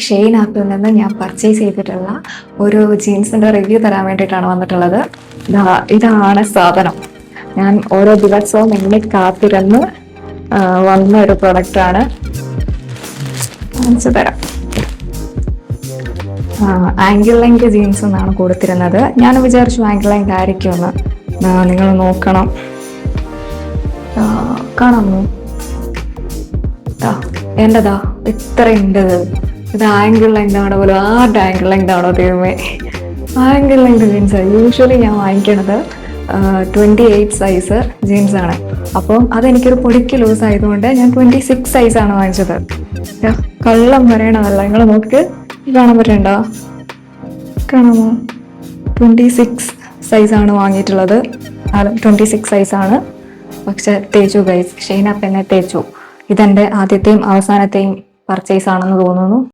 Shane ആപ്പിൽ നിന്ന് ഞാൻ പർച്ചേസ് ചെയ്തിട്ടുള്ള ഒരു ജീൻസിന്റെ റിവ്യൂ തരാൻ വേണ്ടിയിട്ടാണ് വന്നിട്ടുള്ളത്. ഇതാണ് സാധനം. ഞാൻ ഓരോ ദിവസവും എന്നെ കാത്തിരുന്ന് വന്ന ഒരു പ്രൊഡക്റ്റാണ്. കാണിച്ചു തരാം. ആംഗിൾ ലെങ്ത് ജീൻസ് എന്നാണ് കൊടുത്തിരുന്നത്. ഞാൻ വിചാരിച്ചു ആംഗിൾ ലെങ്ത് ആയിരിക്കുമെന്ന്. നിങ്ങൾ നോക്കണം, കാണാമോ? എന്റെതാ ഇത്രയുണ്ട്. ഇത് ആംഗിൾ ലെങ്ത് ആണോ പോലും, ആംഗിൾ ലെങ്ത് ആണോ ദൈവമേ? ആംഗിൾ ലെങ്ത് ജീൻസ് യൂഷ്വലി ഞാൻ വാങ്ങിക്കണത് 28 സൈസ് ജീൻസാണ്. അപ്പം അതെനിക്കൊരു പൊടിക്ക് ലൂസ് ആയതുകൊണ്ട് ഞാൻ 26 സൈസാണ് വാങ്ങിച്ചത്. കള്ളം പറയണതല്ല, നിങ്ങൾ നോക്ക്, കാണാൻ പറ്റണ്ടോ? കാണാമോ? 26 സൈസാണ് വാങ്ങിയിട്ടുള്ളത്. 26 സൈസാണ്. പക്ഷെ തേച്ചു ഗൈസ്, ഷെയ്ൻ ആപ്പ് എന്നെ തേച്ചു. ഇതെന്റെ ആദ്യത്തെയും അവസാനത്തെയും പർച്ചേസ് ആണെന്ന് തോന്നുന്നു.